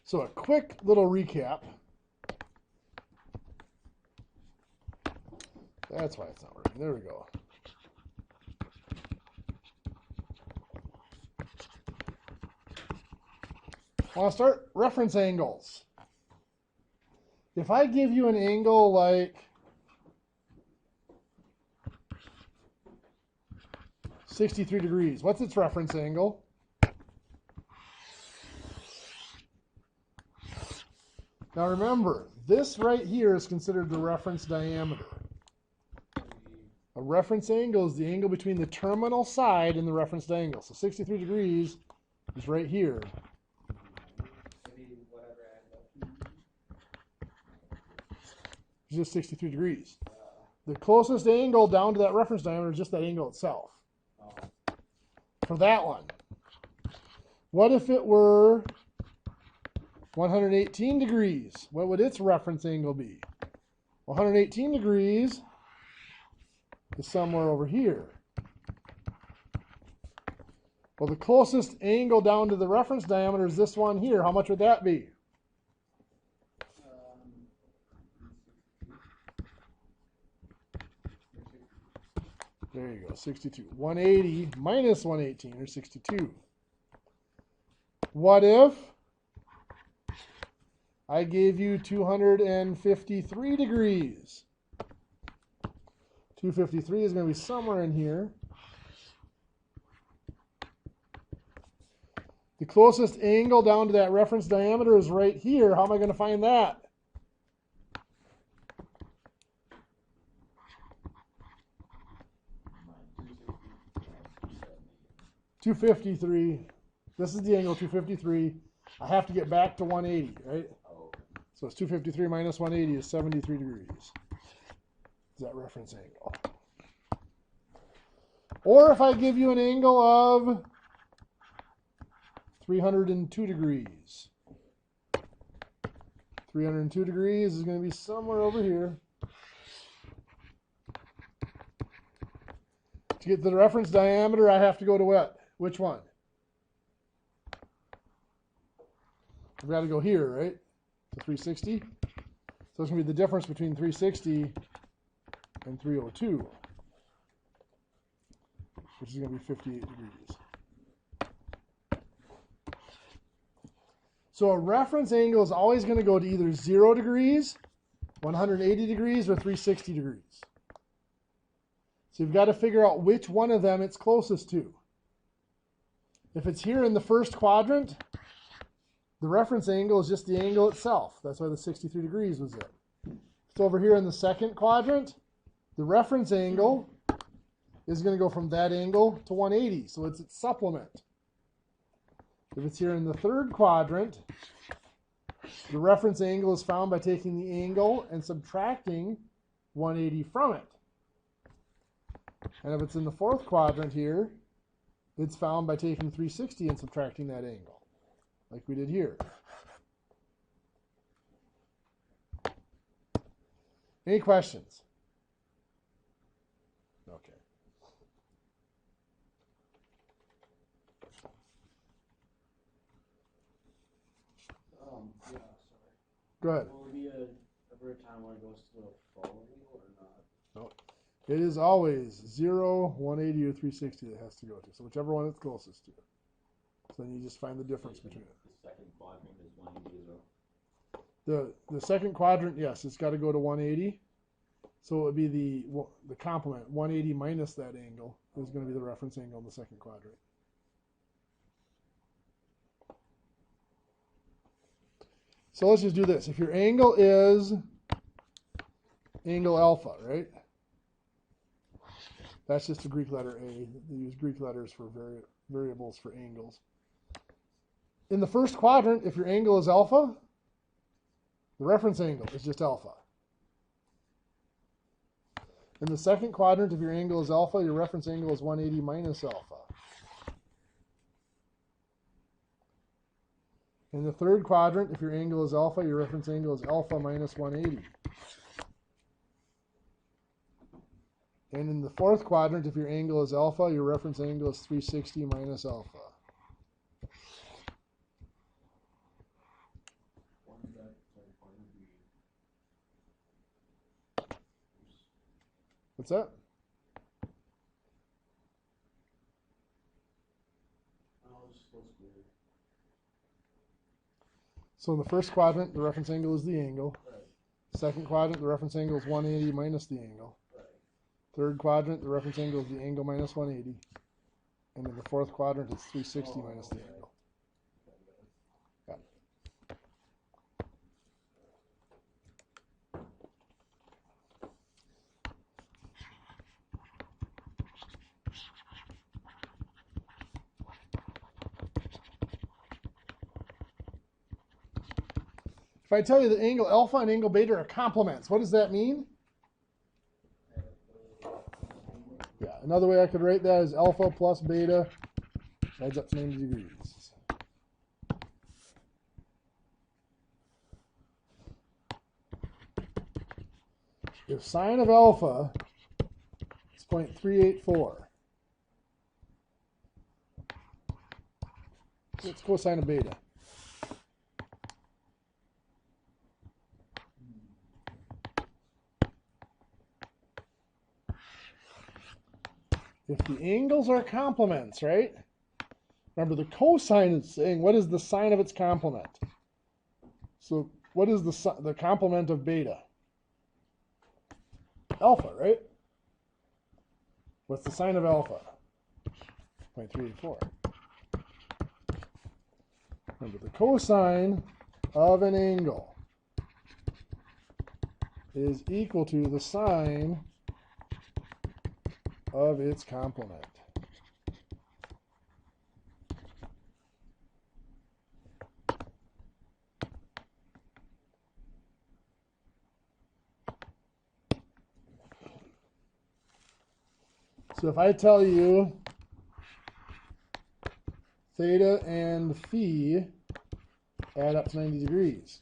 So a quick little recap. That's why it's not working. There we go. I want to start reference angles. If I give you an angle like 63 degrees, what's its reference angle? Now remember, this right here is considered the reference diameter. A reference angle is the angle between the terminal side and the reference angle. So 63 degrees is right here. It's just 63 degrees. The closest angle down to that reference diameter is just that angle itself. For that one. What if it were 118 degrees? What would its reference angle be? 118 degrees is somewhere over here. Well, the closest angle down to the reference diameter is this one here. How much would that be? There you go, 62. 180 minus 118, or 62. What if I gave you 253 degrees? 253 is going to be somewhere in here. The closest angle down to that reference diameter is right here. How am I going to find that? $253. This is the angle 253. I have to get back to 180, right? So it's 253 minus 180 is 73 degrees. Is that reference angle? Or if I give you an angle of 302 degrees. 302 degrees is going to be somewhere over here. To get to the reference diameter, I have to go to what? Which one? I've got to go here, right? To 360. So it's going to be the difference between 360 and 302, which is going to be 58 degrees. So a reference angle is always going to go to either 0 degrees, 180 degrees, or 360 degrees. So you've got to figure out which one of them it's closest to. If it's here in the first quadrant, the reference angle is just the angle itself. That's why the 63 degrees was it. If it's over here in the second quadrant, the reference angle is going to go from that angle to 180. So it's its supplement. If it's here in the third quadrant, the reference angle is found by taking the angle and subtracting 180 from it. And if it's in the fourth quadrant here, it's found by taking 360 and subtracting that angle, like we did here. Any questions? Okay. Yeah, sorry. Go ahead. Will there be ever a time when it goes to the following or not? No. It is always 0, 180, or 360 that has to go to. So whichever one it's closest to. So then you just find the difference between it. The second quadrant is 180. The second quadrant, yes, it's got to go to 180. So it would be the complement. 180 minus that angle is going to be the reference angle in the second quadrant. So let's just do this. If your angle is angle alpha, right? That's just a Greek letter A. They use Greek letters for variables for angles. In the first quadrant, if your angle is alpha, the reference angle is just alpha. In the second quadrant, if your angle is alpha, your reference angle is 180 minus alpha. In the third quadrant, if your angle is alpha, your reference angle is alpha minus 180. And in the fourth quadrant, if your angle is alpha, your reference angle is 360 minus alpha. What's that? Oh, it's supposed to be. So in the first quadrant, the reference angle is the angle. Right. Second quadrant, the reference angle is 180 minus the angle. Right. Third quadrant, the reference angle is the angle minus 180. And in the fourth quadrant, it's 360 minus the angle. Yeah. If I tell you that angle alpha and angle beta are complements, what does that mean? Yeah, another way I could write that is alpha plus beta adds up to 90 degrees. If sine of alpha is 0.384, what's cosine of beta? If the angles are complements, right? Remember, the cosine is saying what is the sine of its complement. So what is the complement of beta? Alpha, right? What's the sine of alpha? 0.384. Remember, the cosine of an angle is equal to the sine of its complement. So if I tell you theta and phi add up to 90 degrees,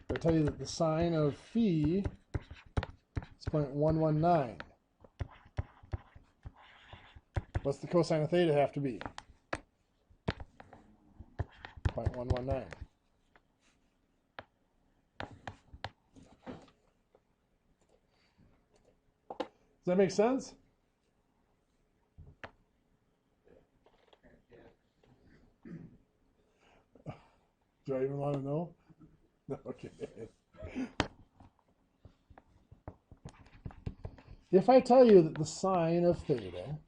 if I tell you that the sine of phi is 0.119, what's the cosine of theta have to be? 0.119. Does that make sense? Do I even want to know? No, okay. If I tell you that the sine of theta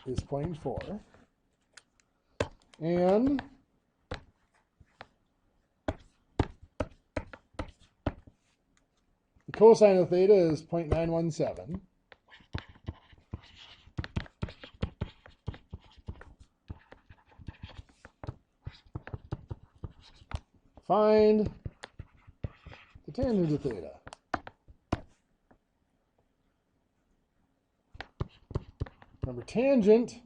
is 0.4 and the cosine of theta is 0.917, find the tangent of theta. Remember, tangent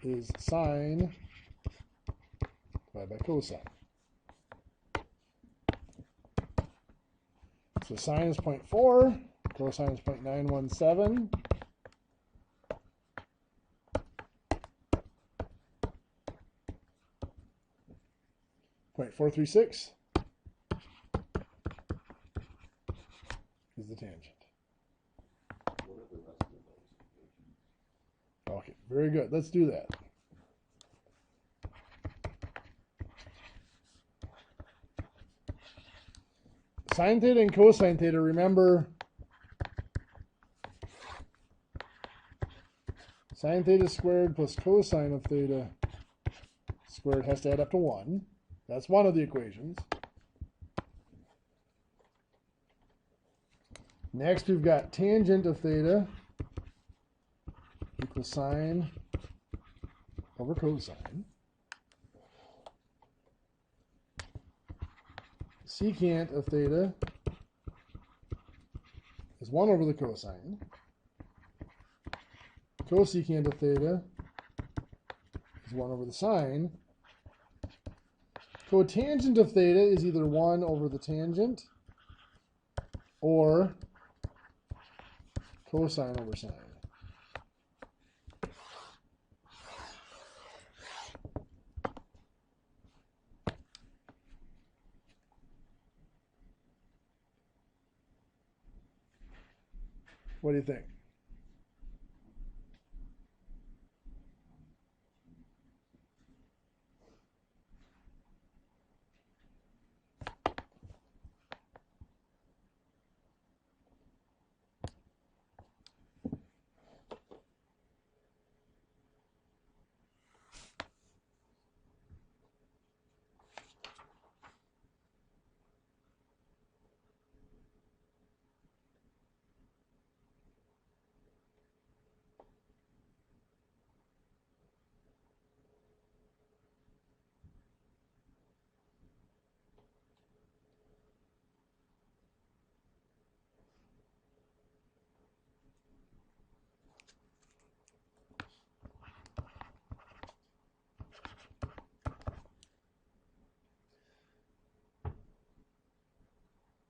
is sine divided by cosine. So sine is 0.4, cosine is 0.917. .436 is the tangent. Okay, very good. Let's do that. Sine theta and cosine theta, remember, sine theta squared plus cosine of theta squared has to add up to 1. That's one of the equations. Next, we've got tangent of theta equals sine over cosine. Secant of theta is 1 over the cosine. Cosecant of theta is 1 over the sine. Cotangent of theta is either 1 over the tangent or cosine over sine. What do you think?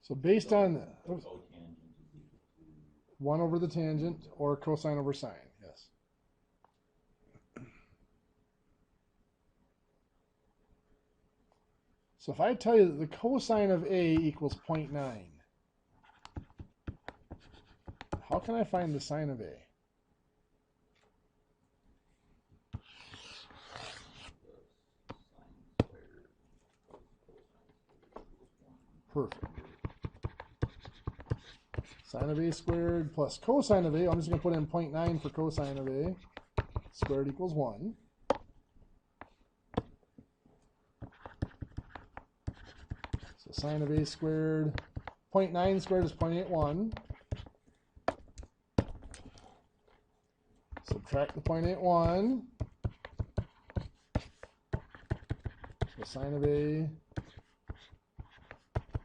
So based on oops, 1 over the tangent or cosine over sine, yes. So if I tell you that the cosine of A equals 0.9, how can I find the sine of A? Perfect. Sine of A squared plus cosine of A. I'm just going to put in 0.9 for cosine of A. Squared equals 1. So sine of A squared, 0.9 squared is 0.81. Subtract the 0.81. So sine of A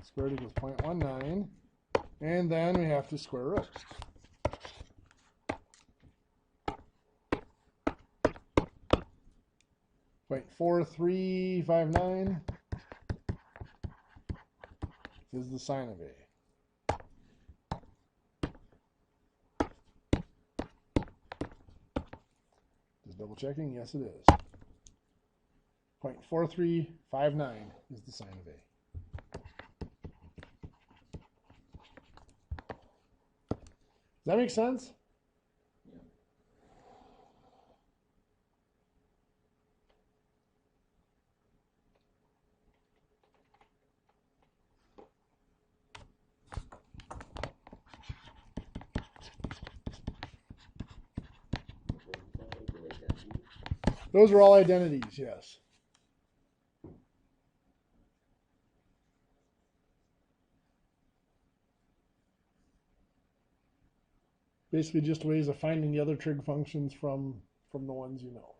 squared equals 0.19. And then we have to square root. Point 4359 is the sine of A. Just double checking. Yes, it is. 0.4359 is the sine of A. Does that make sense? Yeah. Those are all identities, yes. Basically just ways of finding the other trig functions from the ones you know.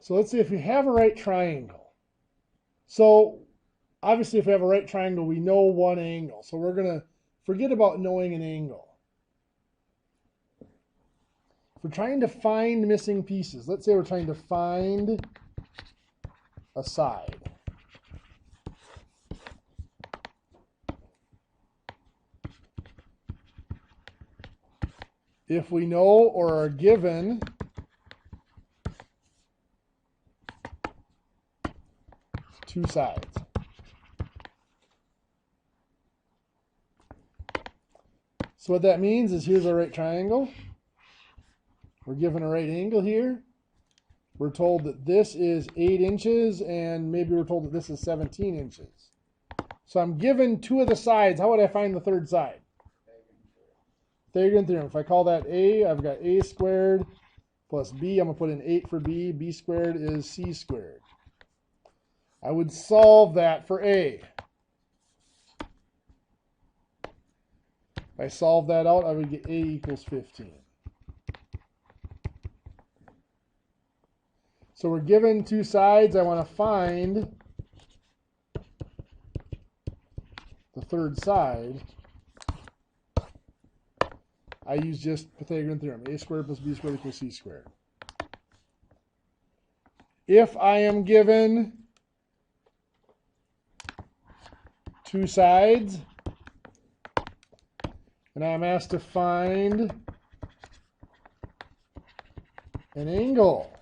So let's see if we have a right triangle. So obviously if we have a right triangle, we know one angle. So we're going to forget about knowing an angle. If we're trying to find missing pieces, let's say we're trying to find a side. If we know or are given two sides. So what that means is here's our right triangle. We're given a right angle here. We're told that this is 8 inches and maybe we're told that this is 17 inches. So I'm given two of the sides. How would I find the third side? Pythagorean Theorem. If I call that A, I've got A squared plus B. I'm going to put in 8 for B. B squared is C squared. I would solve that for A. If I solve that out, I would get A equals 15. So we're given two sides. I want to find the third side. I use just Pythagorean Theorem. A squared plus B squared equals C squared. If I am given two sides, and I'm asked to find an angle.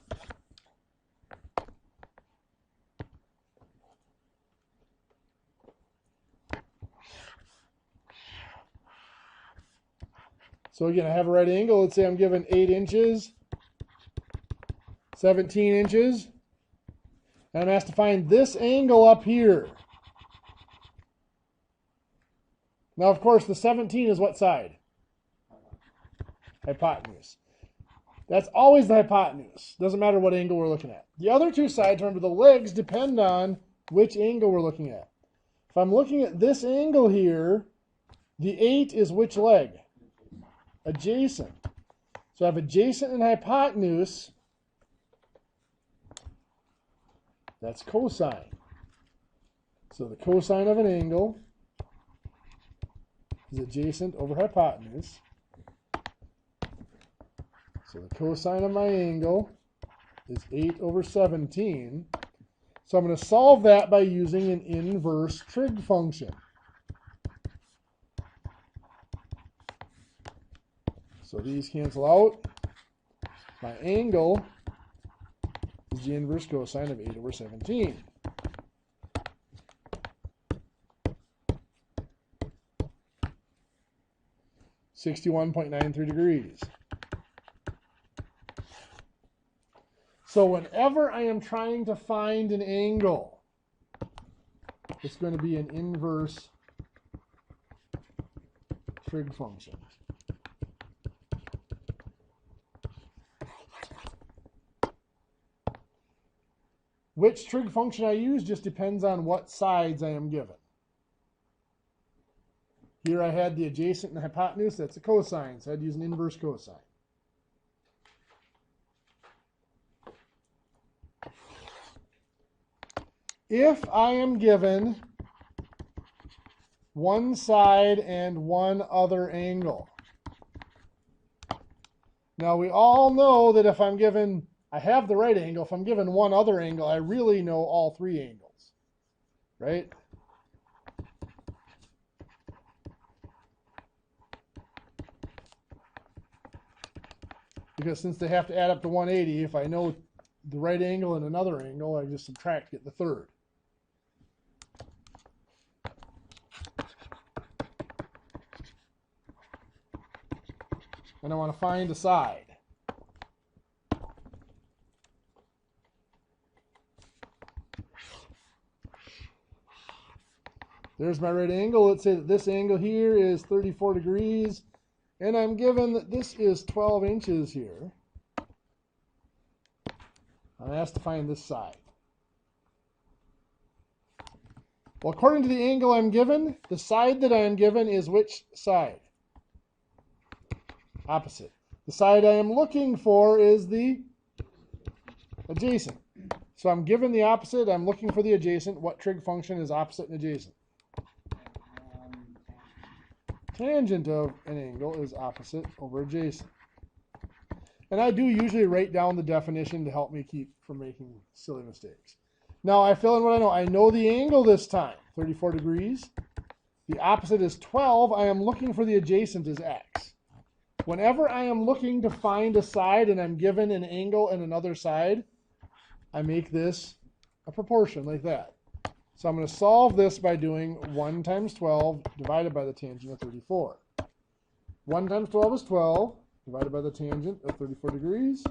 So again, I have a right angle. Let's say I'm given 8 inches, 17 inches. And I'm asked to find this angle up here. Now, of course, the 17 is what side? Hypotenuse. That's always the hypotenuse. Doesn't matter what angle we're looking at. The other two sides, remember, the legs depend on which angle we're looking at. If I'm looking at this angle here, the 8 is which leg? Adjacent. So I have adjacent and hypotenuse. That's cosine. So the cosine of an angle is adjacent over hypotenuse. So the cosine of my angle is 8 over 17. So I'm going to solve that by using an inverse trig function. So these cancel out. My angle is the inverse cosine of 8 over 17. (61.93 degrees). So whenever I am trying to find an angle, it's going to be an inverse trig function. Which trig function I use just depends on what sides I am given. Here I had the adjacent and hypotenuse. That's a cosine, so I'd use an inverse cosine. If I am given one side and one other angle. Now we all know that if I'm given, I have the right angle. If I'm given one other angle, I really know all three angles, right? Because since they have to add up to 180, if I know the right angle and another angle, I just subtract, get the third. And I want to find a side. There's my right angle. Let's say that this angle here is 34 degrees. And I'm given that this is 12 inches here. I'm asked to find this side. Well, according to the angle I'm given, the side that I am given is which side? Opposite. The side I am looking for is the adjacent. So I'm given the opposite. I'm looking for the adjacent. What trig function is opposite and adjacent? Tangent of an angle is opposite over adjacent. And I do usually write down the definition to help me keep from making silly mistakes. Now I fill in what I know. I know the angle this time, 34 degrees. The opposite is 12. I am looking for the adjacent is x. Whenever I am looking to find a side and I'm given an angle and another side, I make this a proportion like that. So I'm going to solve this by doing 1 times 12 divided by the tangent of 34. 1 times 12 is 12, divided by the tangent of 34 degrees.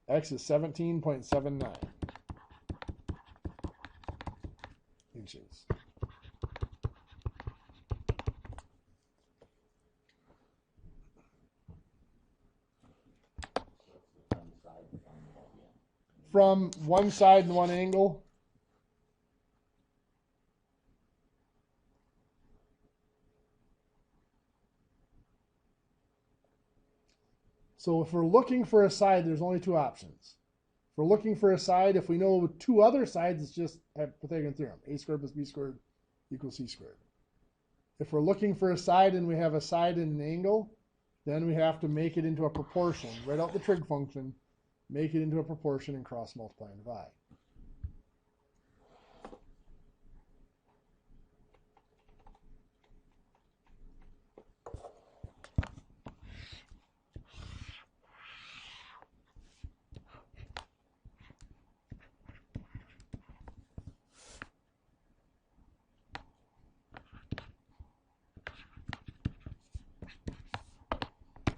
X is 17.79 inches. From one side and one angle. So if we're looking for a side, there's only two options. If we're looking for a side, if we know two other sides, it's just Pythagorean Theorem. A squared plus b squared equals c squared. If we're looking for a side and we have a side and an angle, then we have to make it into a proportion. Write out the trig function, make it into a proportion, and cross multiply and divide.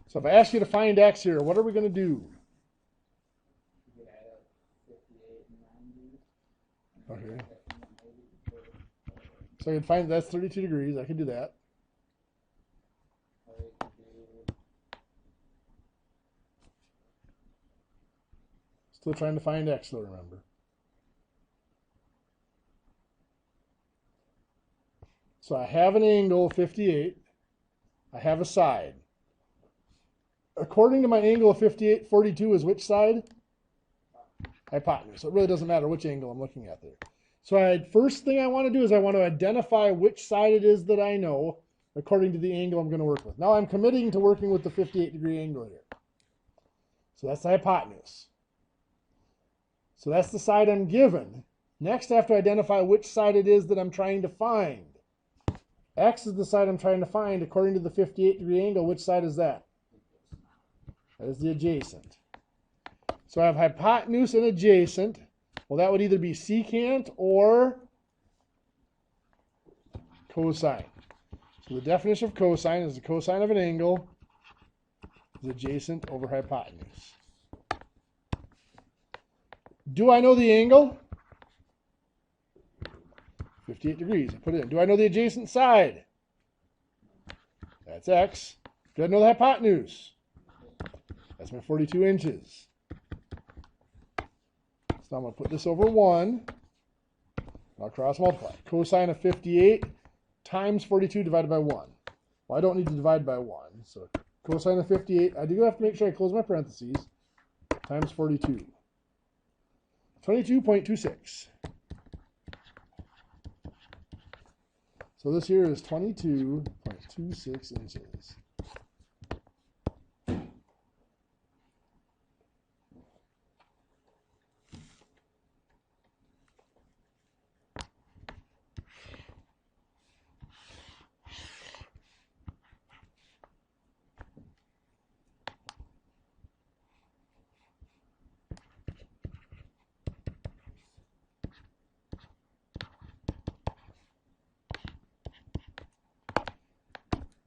So if I ask you to find x here, what are we going to do? You could add up 58 and 90. Okay. So I can find that's 32 degrees. I can do that. Still trying to find x though, remember. So I have an angle 58. I have a side. According to my angle of 58, 42 is which side? Hypotenuse. So it really doesn't matter which angle I'm looking at there. So first thing I want to do is I want to identify which side it is that I know according to the angle I'm going to work with. Now I'm committing to working with the 58 degree angle here. So that's the hypotenuse. So that's the side I'm given. Next I have to identify which side it is that I'm trying to find. X is the side I'm trying to find according to the 58 degree angle. Which side is that? That is the adjacent. So I have hypotenuse and adjacent. Well, that would either be secant or cosine. So the definition of cosine is the cosine of an angle is adjacent over hypotenuse. Do I know the angle? 58 degrees. I put it in. Do I know the adjacent side? That's x. Do I know the hypotenuse? That's my 42 inches. So I'm going to put this over 1. I'll cross multiply. Cosine of 58 times 42 divided by 1. Well, I don't need to divide by 1. So cosine of 58, I do have to make sure I close my parentheses, times 42. 22.26. So this here is 22.26 inches.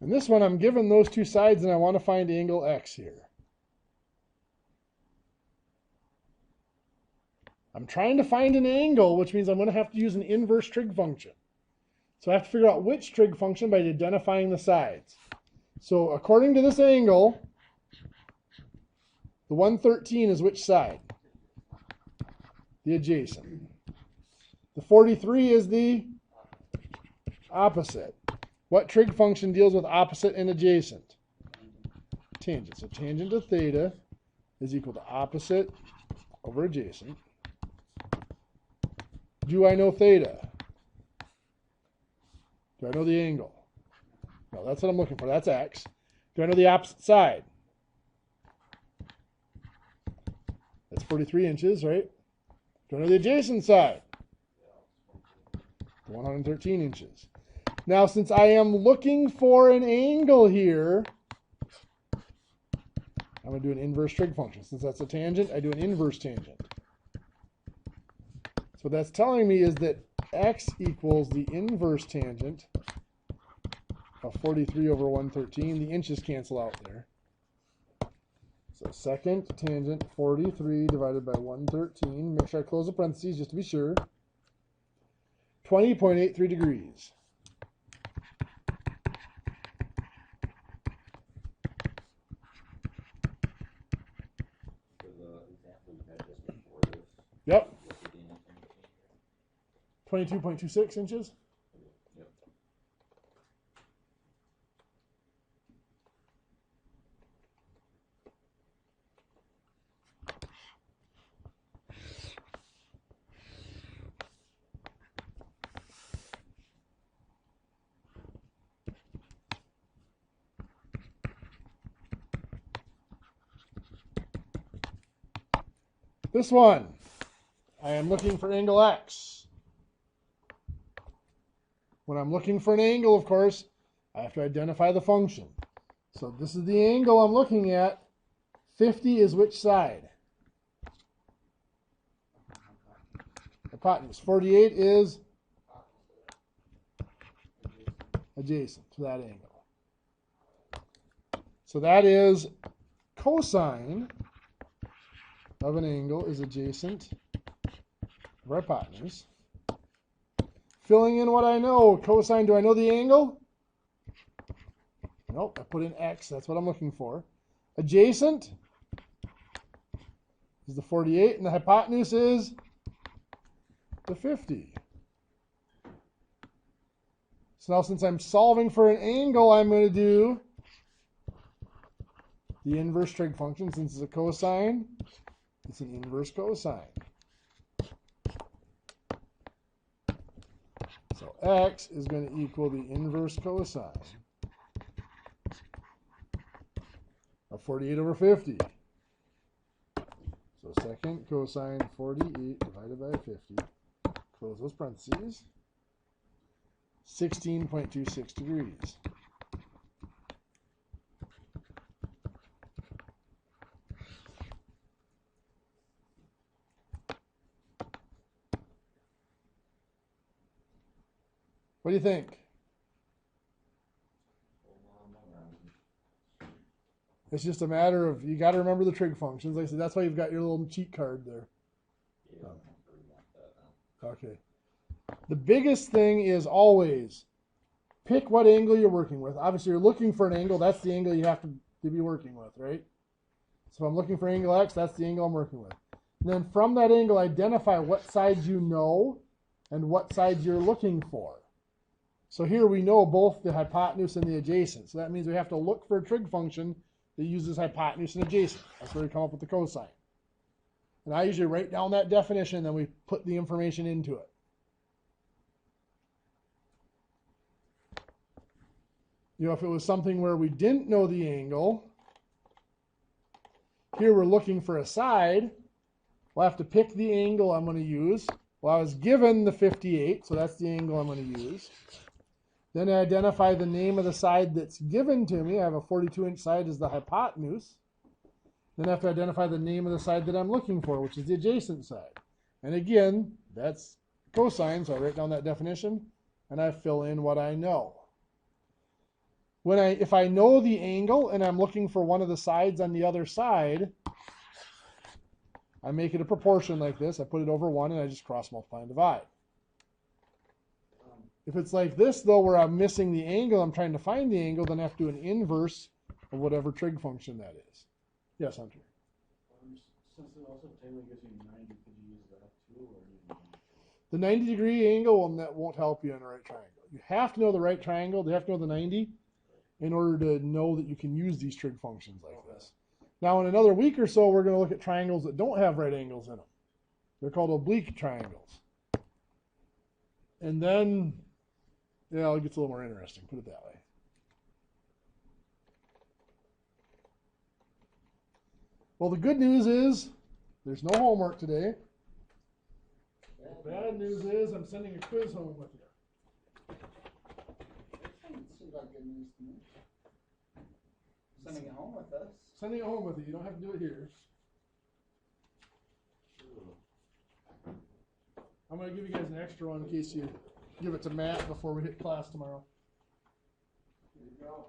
And this one, I'm given those two sides, and I want to find angle x here. I'm trying to find an angle, which means I'm going to have to use an inverse trig function. So I have to figure out which trig function by identifying the sides. So according to this angle, the 113 is which side? The adjacent. The 43 is the opposite. What trig function deals with opposite and adjacent? Tangent. So tangent of theta is equal to opposite over adjacent. Do I know theta? Do I know the angle? No, that's what I'm looking for. That's x. Do I know the opposite side? That's 43 inches, right? Do I know the adjacent side? 113 inches. Now, since I am looking for an angle here, I'm going to do an inverse trig function. Since that's a tangent, I do an inverse tangent. So what that's telling me is that x equals the inverse tangent of 43 over 113. The inches cancel out there. So second tangent, 43 divided by 113. Make sure I close the parentheses just to be sure. 20.83 degrees. Yep. 22.26 inches. Yep. This one, I am looking for angle x. When I'm looking for an angle, of course, I have to identify the function. So this is the angle I'm looking at. 50 is which side? Hypotenuse. 48 is adjacent to that angle. So that is cosine of an angle is adjacent of our hypotenuse. Filling in what I know. Cosine, do I know the angle? Nope, I put in x. That's what I'm looking for. Adjacent is the 48, and the hypotenuse is the 50. So now since I'm solving for an angle, I'm going to do the inverse trig function. Since it's a cosine, it's an inverse cosine. So x is going to equal the inverse cosine of 48 over 50. So second cosine 48 divided by 50, close those parentheses, 16.26 degrees. What do you think? It's just a matter of, you got to remember the trig functions. Like I said, that's why you've got your little cheat card there. Okay. The biggest thing is always pick what angle you're working with. Obviously, you're looking for an angle. That's the angle you have to be working with, right? So if I'm looking for angle x, that's the angle I'm working with. And then from that angle, identify what sides you know and what sides you're looking for. So here we know both the hypotenuse and the adjacent. So that means we have to look for a trig function that uses hypotenuse and adjacent. That's where we come up with the cosine. And I usually write down that definition, and then we put the information into it. You know, if it was something where we didn't know the angle, here we're looking for a side, we'll have to pick the angle I'm going to use. Well, I was given the 58, so that's the angle I'm going to use. Then I identify the name of the side that's given to me. I have a 42-inch side as the hypotenuse. Then I have to identify the name of the side that I'm looking for, which is the adjacent side. And again, that's cosine, so I write down that definition, and I fill in what I know. If I know the angle and I'm looking for one of the sides on the other side, I make it a proportion like this. I put it over 1, and I just cross multiply and divide. If it's like this, though, where I'm missing the angle, I'm trying to find the angle, then I have to do an inverse of whatever trig function that is. Yes, Hunter? Since it also technically gives you 90, could you use that too? Or The 90-degree angle won't help you in a right triangle. You have to know the right triangle. You have to know the 90 in order to know that you can use these trig functions like this. Now, in another week or so, we're going to look at triangles that don't have right angles in them. They're called oblique triangles. And then, yeah, it gets a little more interesting, put it that way. Well, the good news is there's no homework today. The bad news is I'm sending a quiz home with you. Seems like good news to me. Sending it home with us. Sending it home with you. You don't have to do it here. I'm going to give you guys an extra one in case you give it to Matt before we hit class tomorrow. Here you go.